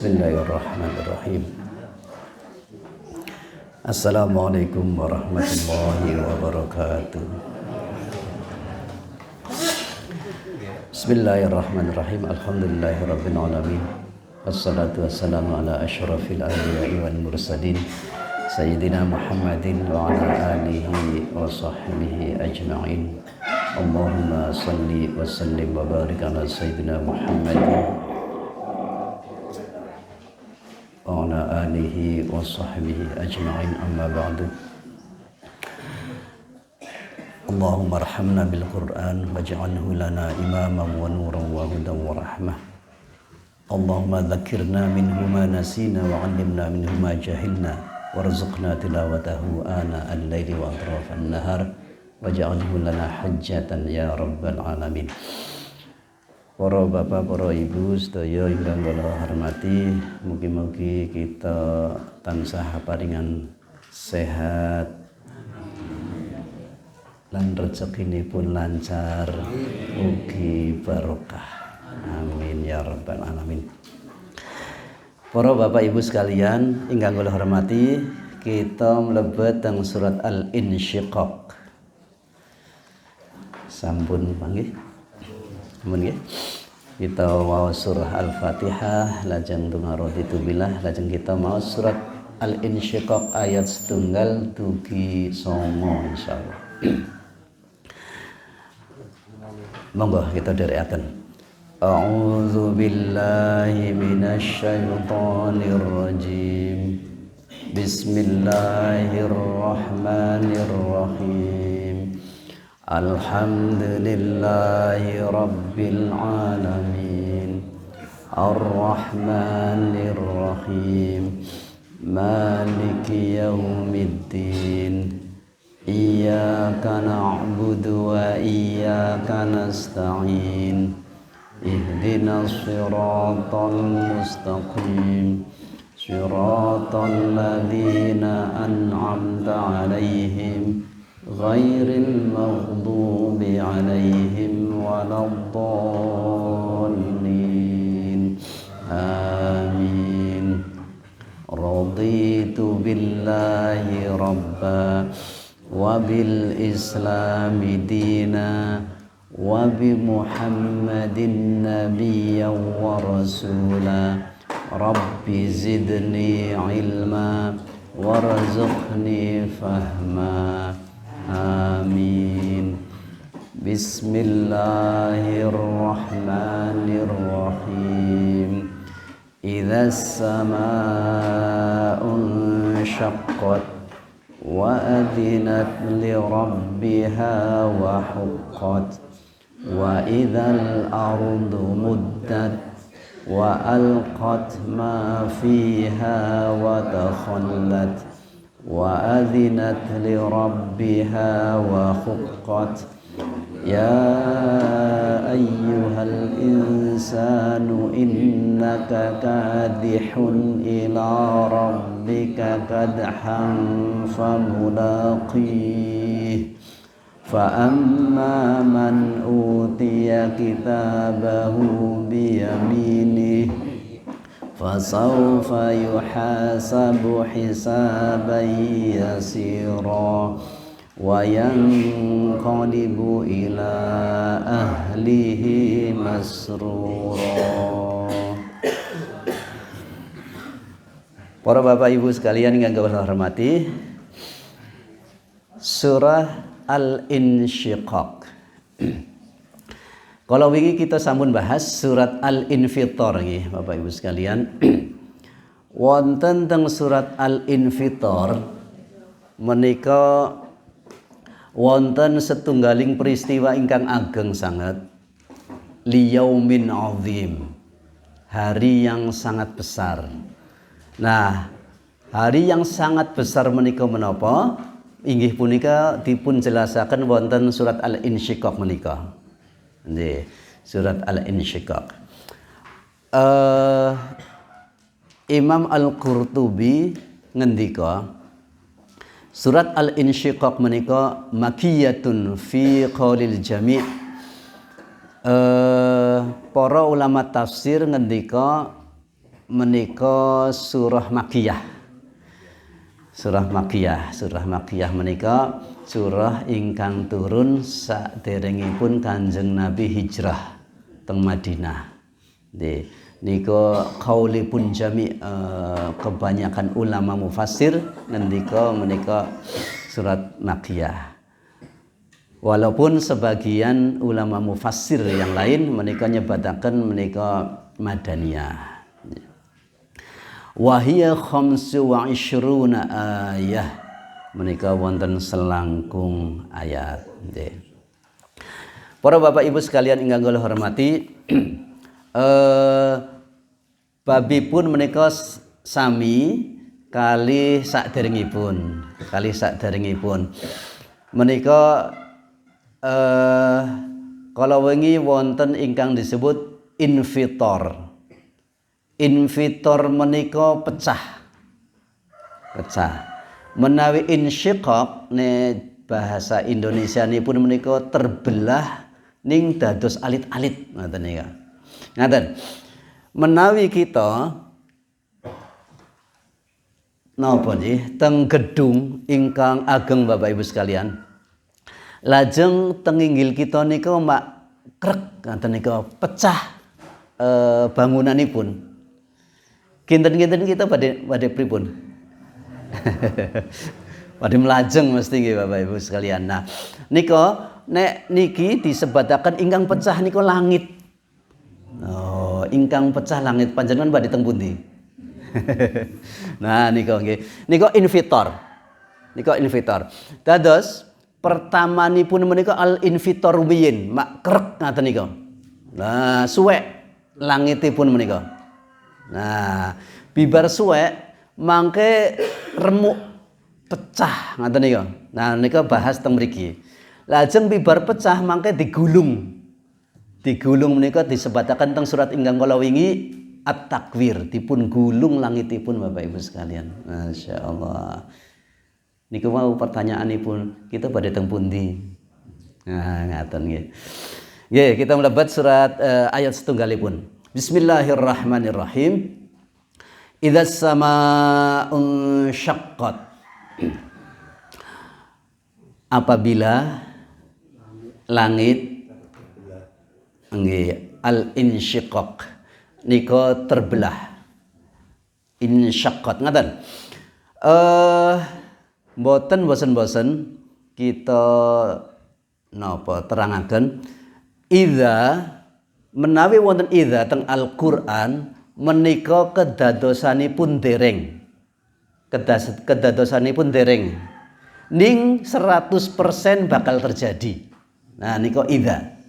Bismillahirrahmanirrahim. Assalamualaikum warahmatullahi wabarakatuh. Bismillahirrahmanirrahim. Alhamdulillahirabbil alamin. Wassalatu wassalamu ala asyrafil anbiya'i wal mursalin sayyidina Muhammadin wa ala alihi wa sahbihi ajma'in. Allahumma salli wa sallim wa barik ala sayyidina Muhammadin wa ala alihi wa sahbihi ajma'in, amma ba'du. Allahumma arhamna bil Qur'an waj'alhu lana imaman wa nuran wa hudan wa rahmah. Allahumma dhakkirna minhu ma nasina wa 'allimna minhu ma jahilna warzuqna tilawatahu ana al-laili wa atrafan nahar waj'alhu lana hujjatan ya rabbal alamin. Para bapak, para ibu sedaya ingkang kula hormati, mugi-mugi kita tansah paringan sehat lan rezekinipun lancar, mugi barokah. Amin ya rabbal alamin. Para bapak ibu sekalian ingkang kula hormati, kita mlebet teng surat Al-Insyiqaq. Sampun panggih. Amun kita mau surah Al-Fatihah, lajeng tungaroditu billah, lajeng kita mau surat Al-Insyiqaq ayat setunggal dugi songo insyaallah. Monggo kita dherekaken. A'udzu billahi minasy syaithanir rajim. Bismillahirrahmanirrahim. Alhamdulillahi rabbil alamin. Ar-Rahmanir Rahim. Maliki yaumiddin. Iyyaka na'budu wa iyyaka nasta'in. Ihdinas siratal mustaqim. Siratal ladzina an'amta 'alaihim ghairil maghdubi 'alaihim waladdallin. Amin. Raditu billahi rabba wa bil islami dina wa bi Muhammadin nabiyyan wa rasula. Rabbi zidni ilma warzuqni fahma. Amin. Bismillahirrahmanirrahim. Idzas samaa'u syaqqat wa adzinat li rabbiha wa huqqat wa idzal ardu muddat wa alqat ma fiha wa takhallat wa adzinat li rabbiha wa huqqat. Ya ayyuhal insanu innaka kadihun ila rabbika kadhan famulaqih. Fa amma man utiya kitabahu biyaminih fasawfa yuhasabu hisaban yasira wa yanqalibu ila ahlihi masrura. Para bapak ibu sekalian yang kula hormati, surah Al-Insyiqaq. Kalau wingi kita sampun bahas surat Al-Infitar nggih bapak ibu sekalian. Wonten teng surat Al-Infitar menika wonten setunggaling peristiwa ingkang ageng sangat, liyaumin azim, hari yang sangat besar. Nah, hari yang sangat besar menika menapa? Inggih punika dipun jelasaken wonten surat Al-Insyiqaq menika. Nggih, surat Al-Insyiqaq. Imam Al-Qurtubi ngendika surat Al-Insyiqaq menika makiyatun fi qaulil jami'. Para ulama tafsir ngendika menika surah Makkiyah. Surah Makkiyah menika surah ingkang turun saderengipun Kanjeng Nabi hijrah teng Madinah. Nika qaulipun jami kebanyakan ulama mufassir ngendika menika surat Makkiyah. Walaupun sebagian ulama mufassir yang lain menika nyebataken menika Madaniyah. Wahia khamsu wa ishruna ayah, menika wonten selangkung ayat. Para bapak ibu sekalian ingkang kula hormati, babipun menika sami kali saderengipun menika kala wengi wonten ingkang disebut infitor menika pecah. Menawi insyiqaq ne bahasa Indonesia nipun menika terbelah ning dados alit-alit ngoten nika. Ngaten. Menawi kita napa nggih teng gedung ingkang ageng Bapak Ibu sekalian. Lajeng teng inggil kita nika mak krek ngoten nika pecah bangunanipun. Kinten-kinten kita pada pripun? Pada melajeng mesti nggih Bapak Ibu sekalian. Nah, nika nek niki disebataken ingkang pecah nika langit. Oh, ingkang pecah langit panjenengan badhe teng pundi? Nah, nika nggih. Nika invitor. Dados pertamanipun menika al invitor wiyin, mak krek ngaten nika. Nah, suwek langitipun menika. Nah, bibar suwek mangke remuk pecah ngaten nika. Nah, nika bahas teng mriki. Lajeng bibar pecah mangke digulung. Digulung menika disebataken teng surat ingkang kala wingi At-Takwir, dipun gulung langitipun Bapak Ibu sekalian. Masyaallah. Niku mau pertanyaanipun kita pada teng pundi? Nah, ngaten nggih. Nggih, kita mlebat surat ayat setunggalipun. Bismillahirrahmanirrahim. Idzas samaa'un syaqqat. Apabila langit nggih al-insyiqaq nika terbelah. Insyaqqat ngaten. Mboten bosen-bosen kita napa terangaken idza menawi wonten idza teng Al-Qur'an menika kedadosanipun dereng. Kedadosanipun dereng. Ning 100% bakal terjadi. Nah nika idza.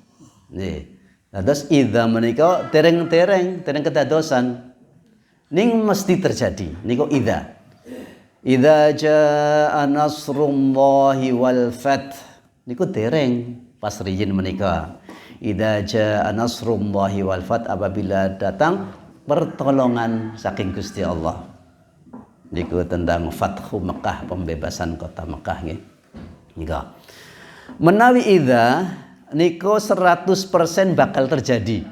Nggih. Dados idza menika dereng kedadosan. Ning mesti terjadi. Nika idza. Idza jaa nasrullahi wal fath. Niku dereng pas riyin menika. Idza jaa nasrullahi wal fath, apabila datang pertolongan saking Gusti Allah. Niku tentang Fathu Mekah, pembebasan kota Mekah nggih. Nika. Menawi idza niku 100% bakal terjadi.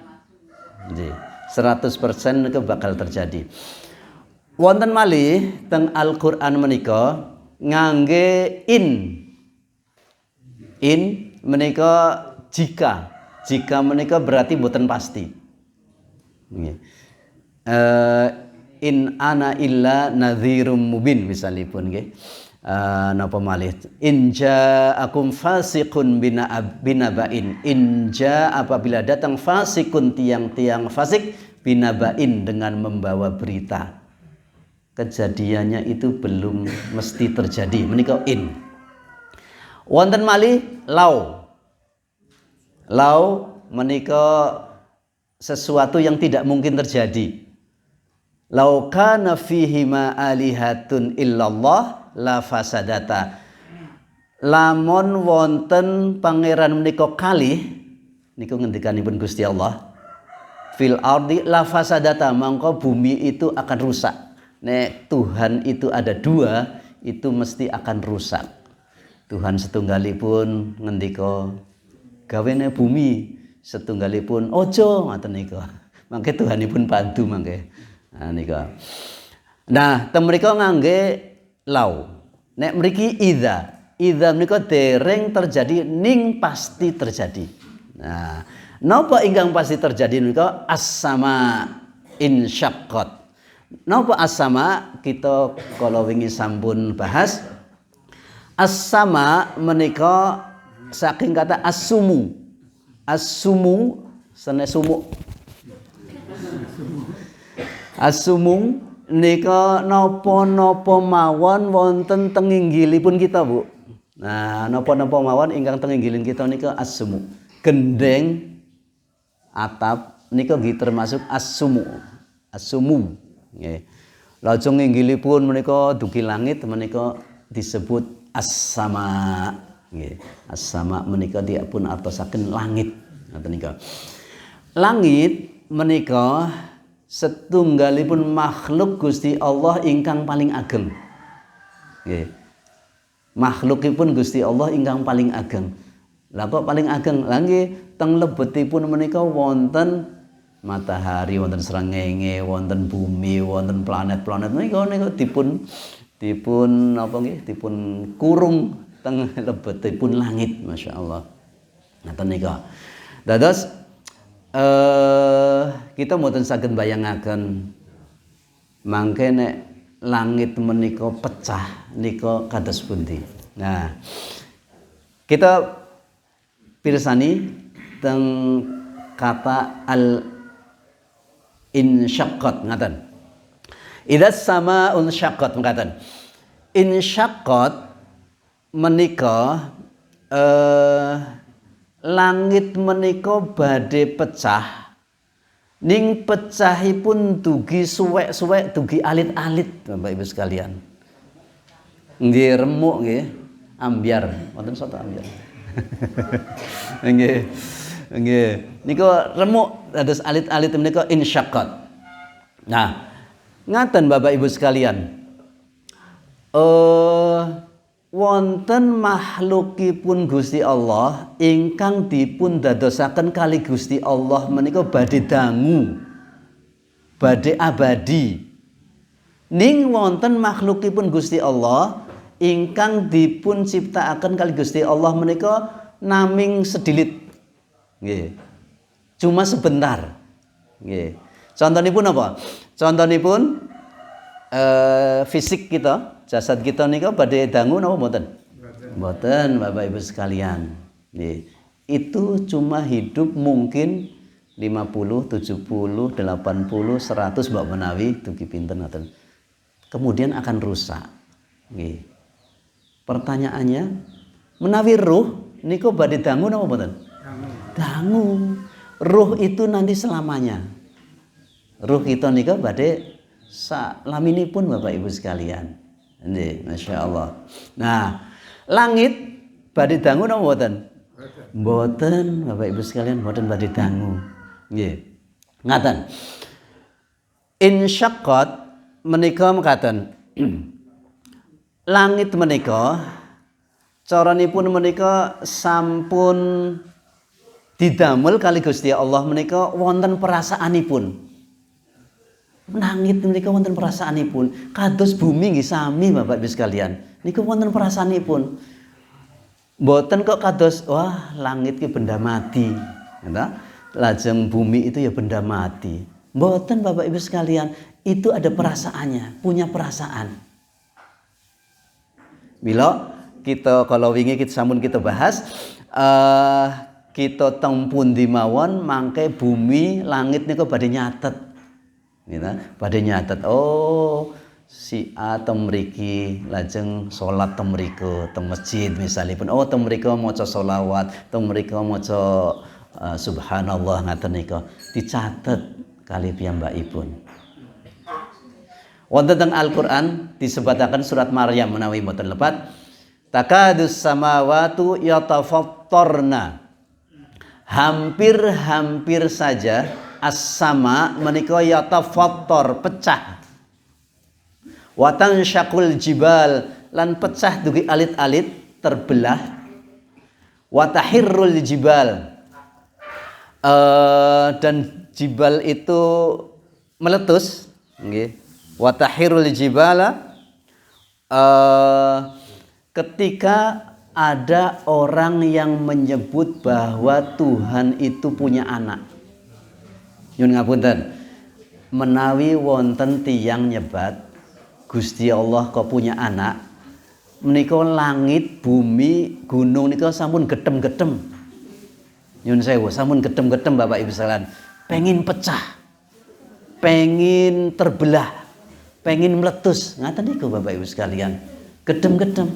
Nggih. 100% niku bakal terjadi. Wonten malih teng Al-Qur'an menika ngangge in menika jika menika berarti mboten pasti. In ana illa nadhirum mubin misalipun nggih. Napa malih in ja'akum fasiqun binaba'in. In apabila datang fasikun tiang-tiang fasik binaba'in dengan membawa berita. Kejadiannya itu belum mesti terjadi. Menika in. Wonten malih lau menika sesuatu yang tidak mungkin terjadi. Lau kana fihi ma alihatun illallah la fasadata. Lamun wonten pangeran menika kalih niku ngendikanipun Gusti Allah. Fil ardi la fasadata, mangko bumi itu akan rusak. Nek Tuhan itu ada dua, itu mesti akan rusak. Tuhan setunggalipun ngendika gawene bumi, setunggalipun ojo ngoten nika. Mangke Tuhanipun bantu mangke. Nika. Nah, teng mriku ngangge lau. Nek mriki idza menika dereng terjadi ning pasti terjadi. Nah, napa ingkang pasti terjadi menika as-sama insyaqqat. Napa as-sama kita kala wingi sampun bahas. As-sama menika saking kata as-sumu. As-sumu sanes sumu. As-sumu nika napa-napa mawon wonten teng inggilipun kita, Bu. Nah, napa-napa mawon ingkang teng inggilin kita nika as-sumu. Gendeng atap nika nggih termasuk as-sumu. As-sumu nggih. Lajeng inggilipun menika dugi langit menika disebut as-sama nggih. As-sama menika dipun artosaken langit ngoten nika. Langit menika setunggalipun makhluk Gusti Allah ingkang paling ageng. Nggih. Makhlukipun Gusti Allah ingkang paling ageng. Lah kok paling ageng? Lah nggih teng lebetipun menika wonten matahari, wonten srengenge, wonten bumi, wonten planet-planet menika dipun apa nggih? Dipun kurung teng lebetipun langit, masyaallah. Ngaten nika. Dados kita mboten saged bayangaken mangke nek langit menika pecah nika kados pundi. Nah, kita pirsani teng kata al insyaqqat ngaten. Idza samaa'un syaqqat ngaten. Insyaqqat menika langit menika badhe pecah. Ning pecahipun dugi suwek-suwek, dugi alit-alit, Bapak Ibu sekalian. Nggih remuk nggih, ambyar. Wonten soto ambyar. Nggih. Nggih. Nika remuk dados alit-alit menika insyaqqat. Nah, ngaten Bapak Ibu sekalian. Wonten makhlukipun Gusti Allah ingkang dipun dadosaken kali Gusti Allah menika badhe dangu, badhe abadi. Ning wonten makhlukipun Gusti Allah ingkang dipun ciptakaken kali Gusti Allah menika naming sedilit. Nggih. Cuma sebentar. Nggih. Contonipun apa? Contonipun fisik kita, jasad kita nika badhe dangu napa mboten? Mboten, Bapak Ibu sekalian. Nggih. Itu cuma hidup mungkin 50, 70, 80, 100 mbak menawi dugi pinten ngoten. Kemudian akan rusak. Nggih. Pertanyaannya, menawi ruh niku badhe dangu napa mboten? Dangu. Ruh itu nanti selamanya. Ruh kita nika badhe salaminipun Bapak Ibu sekalian. Nggih, masyaallah. Nah, langit badhe dangu napa mboten? Mboten, Bapak Ibu sekalian, mboten badhe dangu. Nggih. Ngaten. Insyaqqat menika mekaten. Langit menika caranipun menika sampun didamel kali Gusti Allah menika wonten perasaanipun. Langit menika wonten perasaanipun. Kados bumi nggih sami Bapak Ibu sekalian. Niku wonten perasaanipun. Mboten kok kados wah langit ki benda mati. Nggih. Lajeng bumi itu ya benda mati. Mboten Bapak Ibu sekalian, itu ada perasaannya, punya perasaan. Bila kita kalau wingi kita sampun kita bahas kita teng pundi mawon mangke bumi langit niku badhe nyatet. Gitu, badhe nyatet oh si A teng mriki lajeng salat teng mriku teng masjid misalipun oh teng mriku maca selawat teng mriku maca subhanallah ngaten nika dicatet kali piyambakipun. Wonten teng Al-Qur'an disebataken surat Maryam menawi mboten lepat takadus samawatu yatafattarna. Hampir-hampir saja as-sama menika yatafattar pecah. Wa tansyaqul jibal lan pecah dugi alit-alit terbelah. Wa tahirrul jibal dan jibal itu meletus Nggih. Wa tahirul jibala ketika ada orang yang menyebut bahwa Tuhan itu punya anak. Nyun ngapunten. Menawi wonten tiyang nyebat Gusti Allah kok punya anak, menika langit, bumi, gunung nika sampun gedhem-gedhem. Nyun sewu, sampun gedhem-gedhem Bapak Ibu sekalian. Pengin pecah. Pengin terbelah. Pengin meletus. Ngaten niku Bapak Ibu sekalian. Gedhem-gedhem.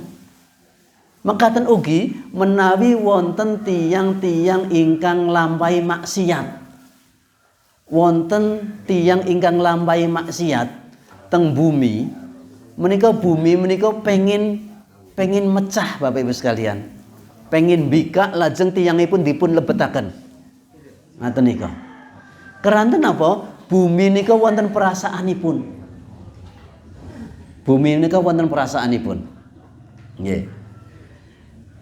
Mekaten ugi menawi wonten tiyang-tiyang ingkang nglampahi maksiat. Wonten tiyang ingkang nglampahi maksiat teng bumi, menika pengin mecah Bapak Ibu sekalian. Pengin bikak lajeng tiyangipun dipun lebetaken. Ngaten nika. Keranten apa? Bumi nika wonten perasaanipun. Bumi nika wonten perasaanipun. Nggih.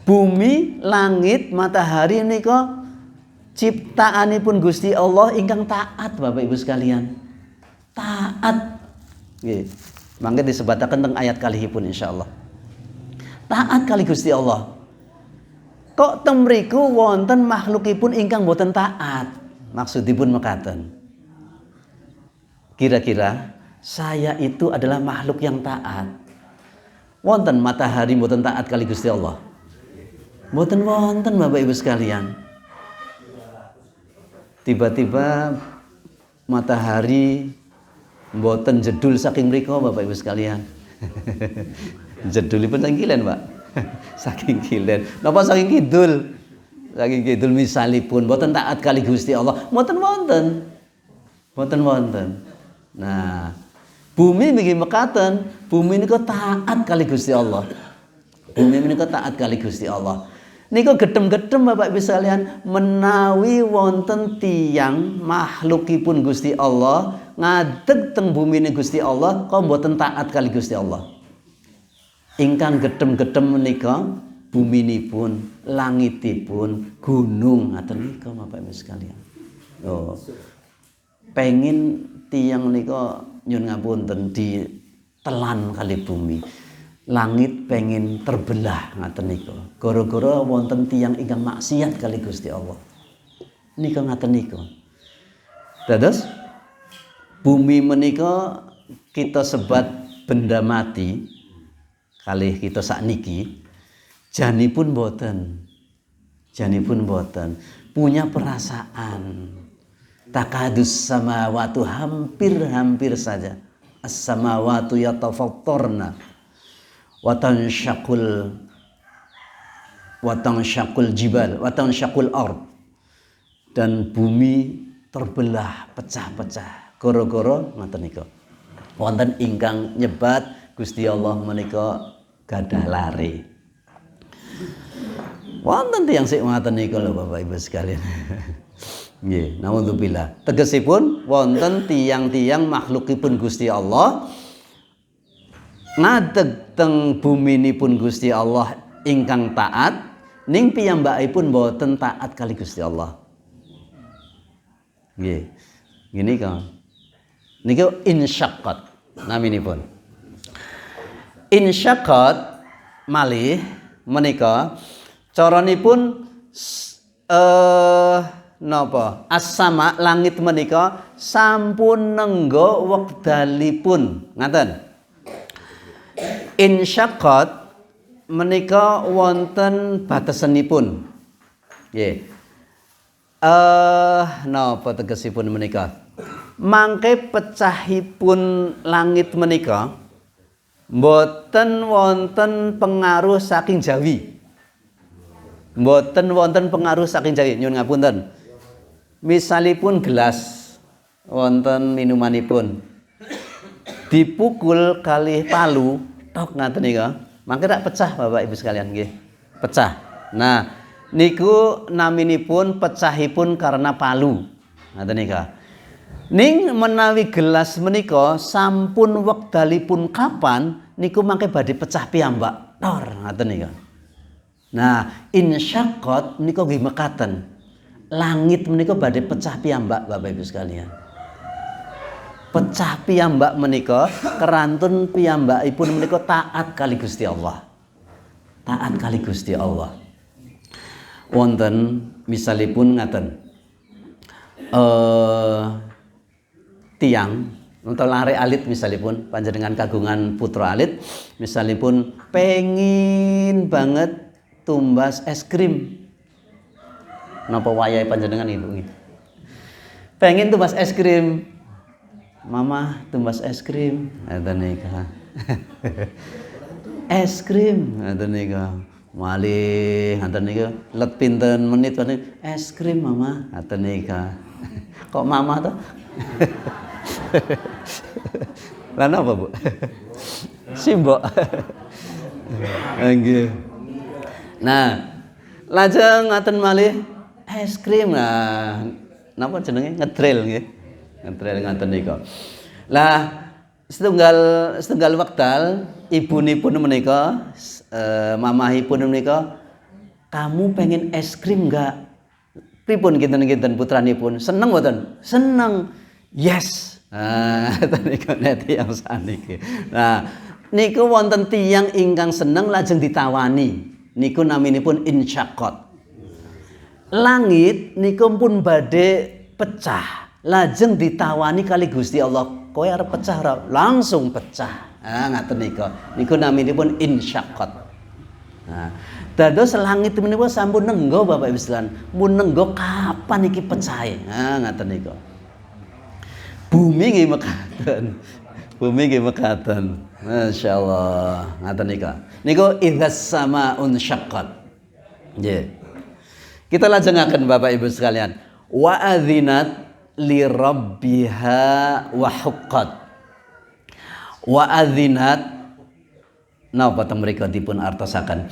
Bumi, langit, matahari nika ciptaanipun Gusti Allah ingkang taat Bapak Ibu sekalian. Taat. Nggih. Mangke disebataken teng ayat kalihipun insyaallah. Taat kali Gusti Allah. Kok teng mriku wonten makhlukipun ingkang boten taat? Maksudipun mekaten. Kira-kira saya itu adalah makhluk yang taat. Wonten matahari boten taat kali Gusti Allah? Boten wonten Bapak Ibu sekalian. Tiba-tiba matahari mboten jedul saking mriko Bapak Ibu sekalian. Jedulipun saking kilen, Pak. Saking kilen. Napa saking kidul? Saking kidul misalipun mboten taat kali Gusti Allah. Mboten wonten. Mboten wonten. Nah, bumi niki mekaten, bumi niku taat kali Gusti Allah. Bumi niku taat kali Gusti Allah. Niku gedhem-gedhem Bapak Ibu sekalian, menawi wonten tiyang makhlukipun Gusti Allah ngadeg teng bumine Gusti Allah kok mboten taat kali Gusti Allah. Ingkang gedhem-gedhem menika buminipun, langitipun, gunung ngaten nika Bapak Ibu sekalian. Oh. Pengin tiyang nika nyun ngapunten ditelan kali bumi. Langit pengen terbelah ngaten nika. Gara-gara wonten tiyang ingkang maksiat kali Gusti Allah. Nika ngaten nika. Dados bumi menika kita sebat benda mati kalih kita sakniki janipun boten. Janipun boten punya perasaan. Takadus samawatu hampir-hampir saja. As-samawatu yatafattarna. Watansyakul jibal, watansyakul ard, dan bumi terbelah, pecah-pecah. Gara-gara ngoten nika. Wonten ingkang nyebat Gusti Allah menika gadah lare. Wonten tiyang sik ngoten nika lho Bapak Ibu sekalian. Nggih, naudzubillah. Tegesipun wonten tiyang-tiyang makhlukipun Gusti Allah ngadeg teng buminipun Gusti Allah ingkang taat ning piyambakipun boten taat kali Gusti Allah. Nggih. Ngene ka. Niku insyaqqat naminipun. Insyaqqat malih menika caranipun napa? As-sama langit menika sampun nengga wekdalipun. Ngaten. Insyaqqat menika wonten batasanipun. Nggih. Napa tegesipun menika? Mangke pecahipun langit menika mboten wonten pengaruh saking jawi. Mboten wonten pengaruh saking jawi. Nyuwun ngapunten. Misalipun gelas wonten minumanipun dipukul kalih palu tok ngaten nika, mangke tak pecah Bapak Ibu sekalian nggih. Pecah. Nah, niku naminipun pecahipun karena palu. Ngaten nika. Ning menawi gelas menika sampun wekdalipun kapan niku mangke badhe pecah piyambak. Tor ngaten nika. Nah, insyaqqat niku nggih mekaten. Langit menika badhe pecah piyambak Bapak Ibu sekalian. Pecah piyambak menika kerantun piyambakipun menika taat kali Gusti Allah. Taat kali Gusti Allah. Wonten misalipun ngaten. Tiang untuk lare alit misalipun panjenengan kagungan putra alit misalipun pengin banget tumbas es krim. Napa wayahe panjenengan ibu? Pengen tumbas es krim. Mama tumbas es krim, ngoten nika. Es krim, ngoten nika. Malih ngoten nika. Let pinten menit es krim mama, ngoten nika. Kok mama tuh? Lah napa, Bu? Simbok. Nggih. Nah, lajeng ngoten malih es krim. Nah, napa jenenge ngedrel nggih. Ngedrel ngoten nika. Lah setunggal wekdal ibunipun menika mamahipun menika kamu pengen es krim enggak? Pripun kinten-kinten putranipun? Seneng mboten? Seneng. Yes. Nah, nika neti yang saniki. Nah, niku wonten tiyang ingkang seneng lajeng ditawani. Niku naminipun insyaqat. Langit niku pun badhe pecah. Lajeng ditawani kali Gusti Allah, kowe arep pecah ora? Langsung pecah. Ah ngaten nika. Niku naminipun insyaqat. Nah, dados langit menika sampun nenggo Bapak Ibu sekalian. Mun nenggo kapan iki pecahe? Ah ngaten nika. Bumi nggih mekaten. Bumi nggih mekaten. Masyaallah. Ngaten nika. Niku idzas samaun syaqqat. Nggih. Kita lajengaken Bapak Ibu sekalian. Wa adzinat li rabbiha wa huqqat. Wa adzinat napa teng mriku dipun artosaken?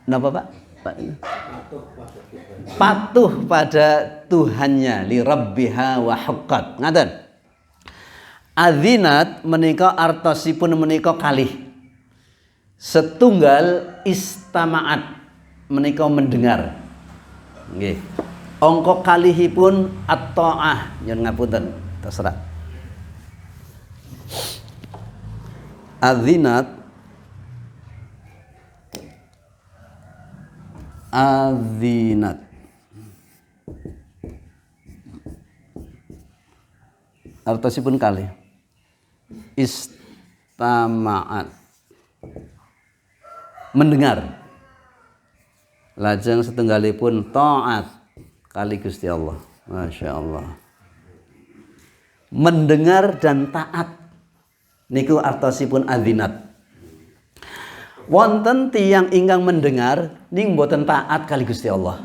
Napa Pak? Patuh pada Tuhannya li rabbiha wa huqqat. Ngaten. Adzinat menika artosipun menika kalih. Setunggal istama'at menika mendengar. Nggih. Angka kalihipun at-ta'ah, yen ngapunten, terserah. Adzinat artosipun kalih. Istama'at mendengar. Lajeng setunggalipun ta'at kali Gusti Allah. Masya Allah. Mendengar dan taat niku artosipun adzinat. Wonten tiyang ingkang mendengar ning mboten taat kali Gusti Allah.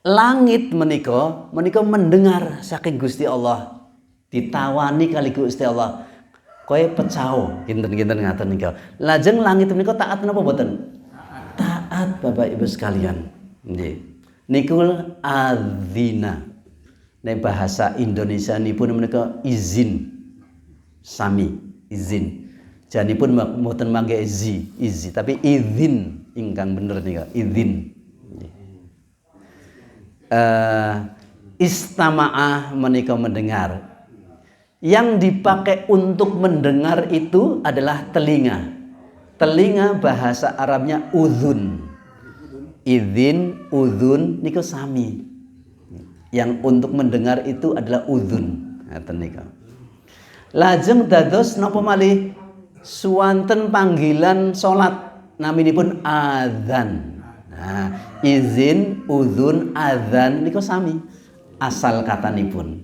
Langit menika mendengar saking Gusti Allah. Ditawani kali Gusti Allah. Kowe pecao kinten-kinten ngaten nika. Lajeng langit menika taat napa mboten? Taat Bapak Ibu sekalian. Nggih. Niku adzina. Nek bahasa Indonesia nipun menika izin. Sami, izin. Janipun mboten mangke izi, tapi izin ingkang bener nika, izin. Istama'ah menika mendengar. Yang dipakai untuk mendengar itu adalah telinga. Telinga bahasa Arabnya uzun. Idzin, uzun niku sami. Yang untuk mendengar itu adalah uzun. Ngaten nika. Lajeng dados napa malih suwanten panggilan salat naminipun adzan. Nah, izin, uzun, adzan niku sami asal katanipun.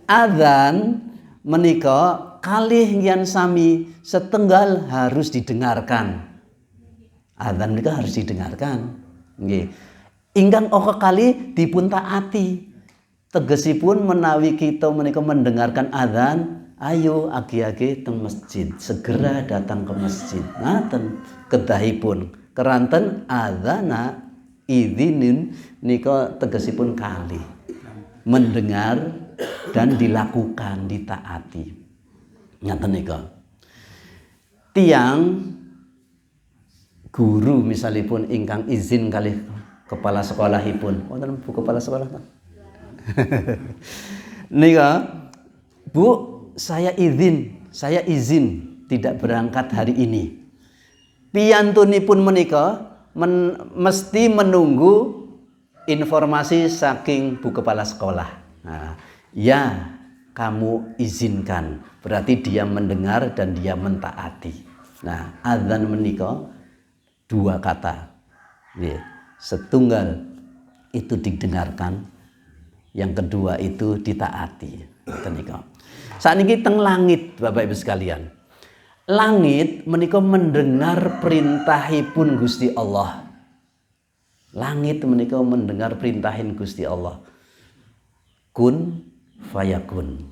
Adzan menika kalih yen sami setenggal harus didengarkan. Adzan menika harus didengarkan. Nggih. Ingkang oka kali dipun taati. Tegesipun menawi kita menika mendengarkan adzan, ayo agi-agi teng masjid, segera datang ke masjid. Ngaten kedahipun keranten adzana idzinin nika tegesipun kali. Mendengar dan dilakukan, ditaati. Ngaten nika. Tiang guru misalipun ingkang izin kalih kepala sekolahipun. Wonten Bu kepala sekolah ta? Nika Bu, saya izin tidak berangkat hari ini. Piyantunipun menika mesti menunggu informasi saking Bu Kepala Sekolah. Nah, ya, kamu izinkan. Berarti dia mendengar dan dia mentaati. Nah, adzan menika dua kata. Setunggal itu didengarkan, yang kedua itu ditaati. Saat ini teng langit, Bapak Ibu sekalian. Langit menika mendengar perintahipun Gusti Allah. Langit menika mendengar perintahin Gusti Allah. Kun fayakun.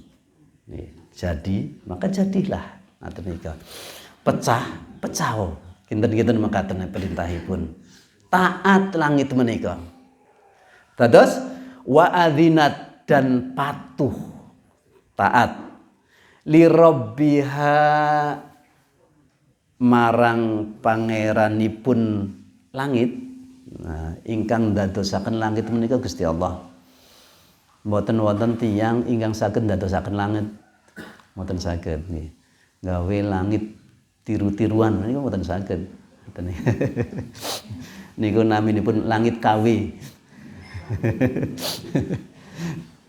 Jadi, maka jadilah. Pecah. Kinten-kinten makaten perintahipun. Taat langit menika. Dados wa adzinat dan patuh. Taat li rabbiha marang pangeranipun langit. Nah, ingkang dadosaken langit menika Gusti Allah. Mboten wonten tiyang ingkang saged dadosaken langit. Mboten saged nggih. Gawe langit tiru-tiruan niku mboten saged. Niku naminipun langit KW.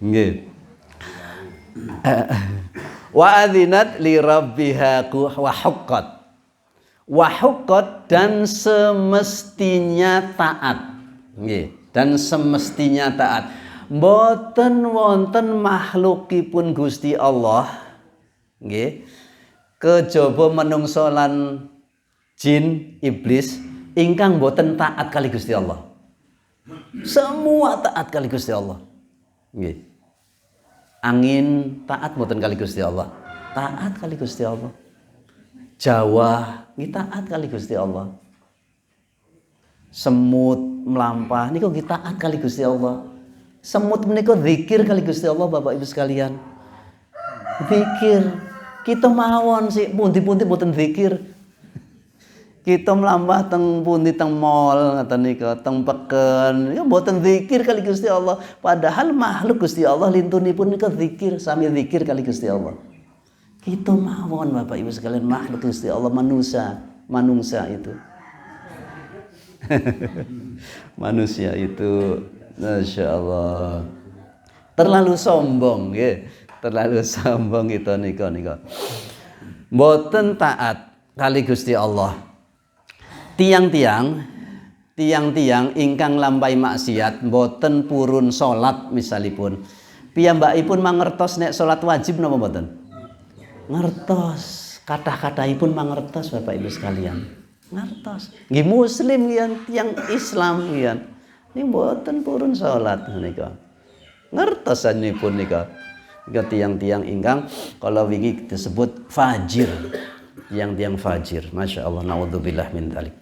Nggih. Wa adzinat li rabbiha wa huqqat. Wahukot dan semestinya taat, dan semestinya taat. Mboten wonten makhlukipun Gusti Allah, kejaba menungso lan jin iblis ingkang mboten taat kali Gusti Allah. Semua taat kali Gusti Allah. Angin taat mboten kali Gusti Allah. Taat kali Gusti Allah. Jawa taat kali Gusti Allah. Semut melampah niku taat kali Gusti Allah. Semut menika zikir kali Gusti Allah, Bapak Ibu sekalian. Zikir. Kita mawon sih pundi-pundi mboten zikir. Kita melampah teng pundi teng mall ngaten nika, teng peken, ya mboten zikir kali Gusti Allah. Padahal makhluk Gusti Allah lintunipun nika zikir, sami zikir kali Gusti Allah. Kita mawon Bapak Ibu sekalian makhluk Gusti Allah manungsa itu. Manusia itu Masya Allah terlalu sombong ya. Terlalu sombong itu nika. Mboten taat kali Gusti Allah. Tiang-tiang ingkang lampahi maksiat mboten purun salat misalipun. Piyambakipun mangertos nek salat wajib napa mboten? Ngertos, kathah-kathahipun mangertos Bapak Ibu sekalian. Ngertos. Nggih muslim yang Islam nggih. Ning mboten purun salat menika. Ngertosanipun nika. Nika tiang-tiang ingkang kala wingi disebut fajir. Tiang-tiang fajir. Masya Allah, naudzubillah min dzalik.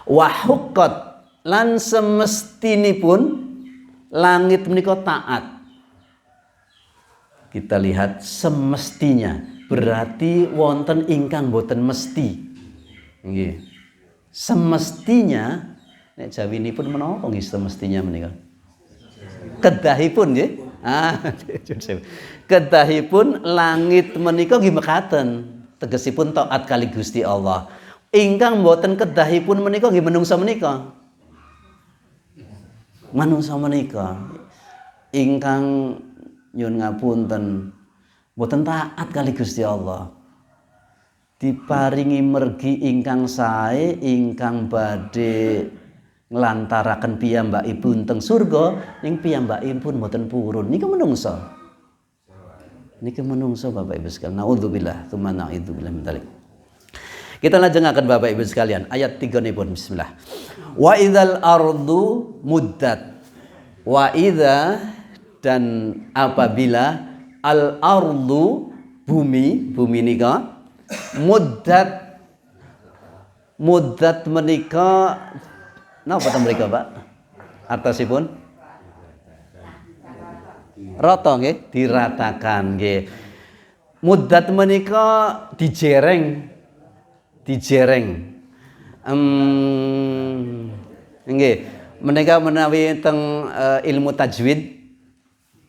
Wa huqqat lan semestinipun langit menika taat. Kita lihat semestinya, berarti wonten ingkang boten mesti. Nggih. Semestinya nek jawinipun menapa nggih semestinya menika? Kedahipun nggih. Kedahipun langit menika nggih mekaten. Tegesipun taat kali Gusti Allah. Ingkang boten kedahipun menika nggih menungsa menika. Manungsa menika ingkang nyun ngapunten boten taat kali Gusti Allah. Diparingi mergi ingkang sae ingkang badhe nglantaraken piyambakipun teng surga ning piyambakipun boten purun. Niku menungsa. Niki menungsa Bapak Ibu sekalian. Nauzubillah, tsumma na'udzubillah min dzalik. Kita lajengaken Bapak Ibu sekalian ayat 3 nipun bismillah. Wa idzal ardu muddat. Wa idza dan apabila al ardu bumi nika muddat menika napa ta mrika Pak? Artosipun rata nggih, diratakan nggih. Muddat menika dijereng. Nggih, menika menawi teng ilmu tajwid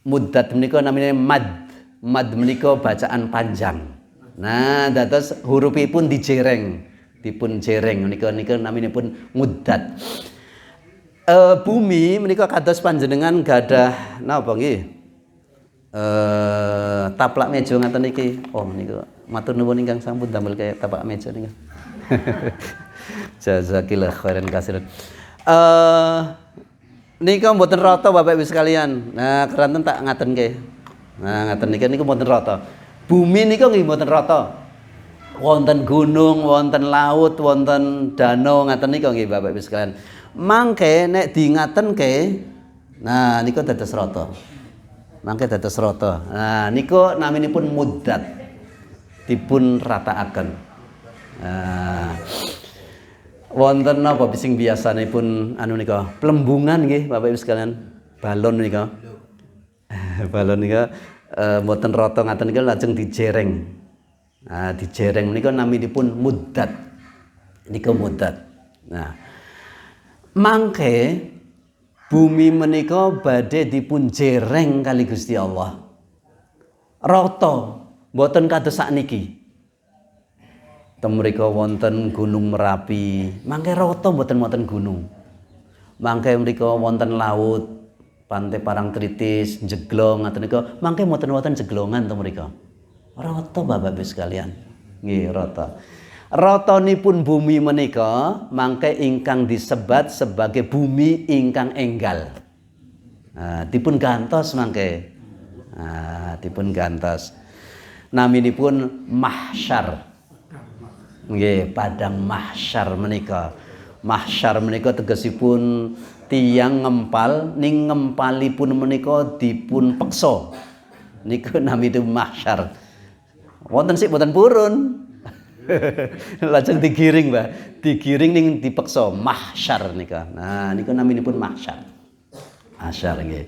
muddat menika namanya mad. mad menika bacaan panjang. Nah, dados hurufipun dijereng, dipun jereng menika naminipun muddat. Bumi menika kados panjenengan gadah napa nggih? Taplak meja ngaten iki. Oh niku matur nuwun ingkang sampun damel kaya taplak meja niku. Jazakillah khairan katsiran. Nika mboten rata Bapak Ibu sekalian. Nah, keranten tak ngatenke. Nah, ngaten niku mboten rata. Bumi nika nggih mboten rata. Wonten gunung, wonten laut, wonten danau ngaten nika nggih Bapak Ibu sekalian. Mangke nek dingatenke, nah niku dados rata. Mangke dados rata. Nah niku naminipun muddat. Dipun rataaken. Wonten napa sing biasanipun anu nika plembungan nggih Bapak Ibu sekalian. Balon nika. Balon nika mboten rata ngaten nika lajeng dijereng. Nah, dijereng menika naminipun muddat. Nika muddat. Nah, mangke bumi menika badhe dipun jereng kali Gusti Allah. Rata, mboten kados sakniki. Tem mriku wonten Gunung Merapi, mangke rata mboten wonten gunung. Mangke mriku wonten laut, Pantai Parangtritis, Jeglong ngaten nika, mangke mboten wonten jeglongan tem mriku. Rata Bapak Ibu sekalian. Nggih, rata. Ratanipun bumi menika mangke ingkang disebat sebagai bumi ingkang enggal. Dipun gantos mangke. Dipun gantos. Naminipun mahsyar. Nggih, padang mahsyar menika. Mahsyar menika tegesipun tiyang ngempal ning ngempalipun menika dipun peksa. Niku naminipun mahsyar. Wonten sik boten purun. Lajeng digiring, Mbah. Digiring ning dipeksa mahsyar nika. Nah, niku naminipun mahsyar. Mahsyar nggih.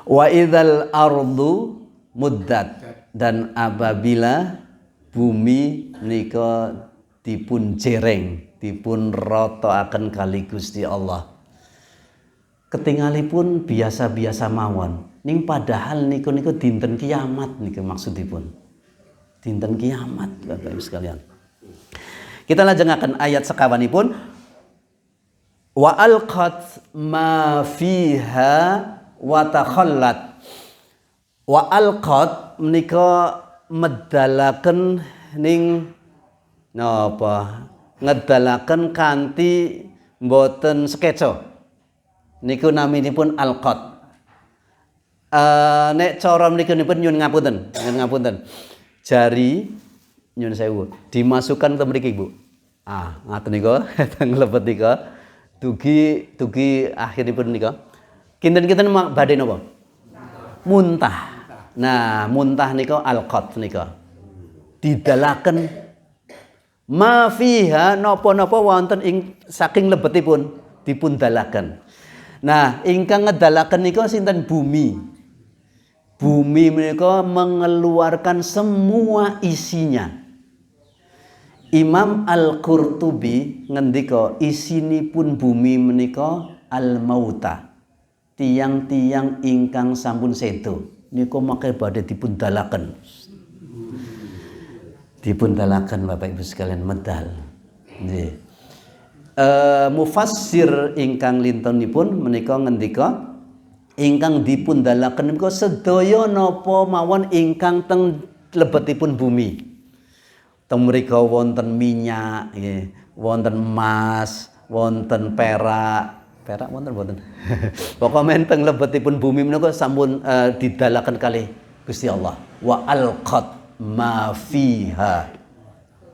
Wa idzal ardu muddat, dan apabila bumi nika dipun jereng, dipun rataaken kali Gusti Allah. Ketingalipun biasa-biasa mawon. Ning padahal niku dinten kiamat niku maksudipun. Dinten kiamat Bapak Ibu sekalian. Kita lajengaken ayat sekawanipun wa alqat ma fiha wa takhallat. Wa alqat menika medalaken ning napa? Ngedalaken kanthi mboten sekeca. Niku naminipun alqat. Nek cara mrikunipun nyun ngapunten. Jari nyun sewu dimasukkan ke mriki Bu. Ngaten nika teng lebet nika dugi akhiripun nika kinten-kinten badhe napa? Muntah. Nah, muntah nika alqat nika. Didalaken ma fiha napa-napa wonten ing saking lebetipun dipun dalaken. Nah, ingkang ngedalaken nika sinten? Bumi. Bumi menika mengeluarkan semua isinya. Imam Al-Qurtubi ngendika isinipun bumi menika al-mauta. Tiang-tiang ingkang sampun sedo. Niku mangke badhe dipun dalaken. Dipun dalaken Bapak Ibu sekalian medal. Nggih. Mufassir ingkang lintonipun menika ngendika ingkang dipun dalaken menika sedaya napa mawon ingkang teng lebetipun bumi. Teng mriku wonten minyak, nggih, wonten emas, wonten perak wonten mboten. Pokoke men teng lebetipun bumi menika sampun didalaken kalih Gusti Allah. Wa alqat ma fiha.